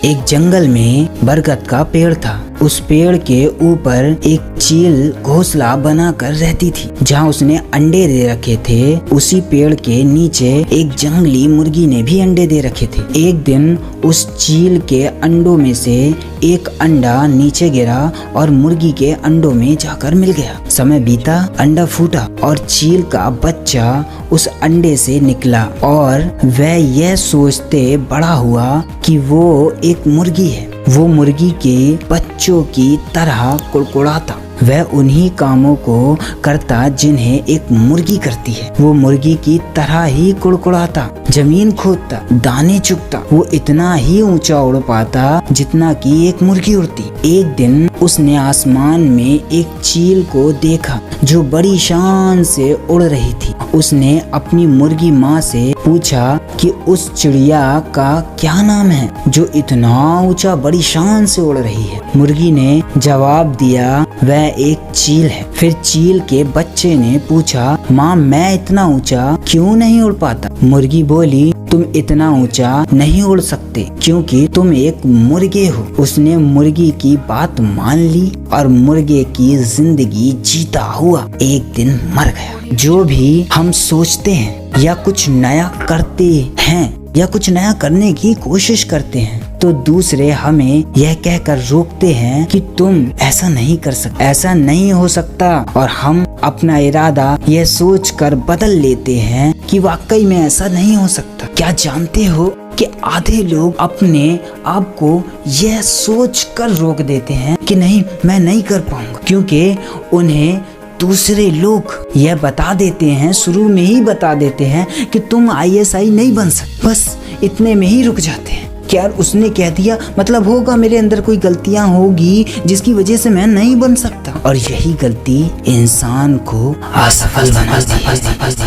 एक जंगल में बरगद का पेड़ था। उस पेड़ के ऊपर एक चील घोंसला बनाकर रहती थी। जहाँ उसने अंडे दे रखे थे, उसी पेड़ के नीचे एक जंगली मुर्गी ने भी अंडे दे रखे थे। एक दिन उस चील के अंडों में से एक अंडा नीचे गिरा और मुर्गी के अंडों में जाकर मिल गया। समय बीता, अंडा फूटा और चील का बच्चा उस अंडे से निकला और वह यह सोचते बड़ा हुआ कि वो एक मुर्गी है। वो मुर्गी के बच्चों की तरह कुड़कुड़ाता। वह उन्हीं कामों को करता जिन्हें एक मुर्गी करती है। वो मुर्गी की तरह ही कुड़कुड़ाता, जमीन खोदता, दाने चुगता। वो इतना ही ऊंचा उड़ पाता जितना कि एक मुर्गी उड़ती। एक दिन उसने आसमान में एक चील को देखा जो बड़ी शान से उड़ रही थी। उसने अपनी मुर्गी माँ से पूछा कि उस चिड़िया का क्या नाम है जो इतना ऊंचा बड़ी शान से उड़ रही है। मुर्गी ने जवाब दिया, वह एक चील है। फिर चील के बच्चे ने पूछा, माँ मैं इतना ऊंचा क्यों नहीं उड़ पाता? मुर्गी बोली, तुम इतना ऊंचा नहीं उड़ सकते क्योंकि तुम एक मुर्गे हो। उसने मुर्गी की बात मान ली और मुर्गे की जिंदगी जीता हुआ एक दिन मर गया। जो भी हम सोचते हैं या कुछ नया करते हैं या कुछ नया करने की कोशिश करते हैं तो दूसरे हमें यह कहकर रोकते हैं कि तुम ऐसा नहीं कर सकते, ऐसा नहीं हो सकता, और हम अपना इरादा यह सोचकर बदल लेते हैं कि वाकई में ऐसा नहीं हो सकता। क्या जानते हो कि आधे लोग अपने आप को यह सोचकर रोक देते हैं कि नहीं मैं नहीं कर पाऊंगा, क्योंकि उन्हें दूसरे लोग यह बता देते हैं, शुरू में ही बता देते हैं कि तुम ISI नहीं बन सकते। बस इतने में ही रुक जाते हैं। क्या उसने कह दिया मतलब होगा मेरे अंदर कोई गलतियां होगी जिसकी वजह से मैं नहीं बन सकता, और यही गलती इंसान को असफल बनाती है।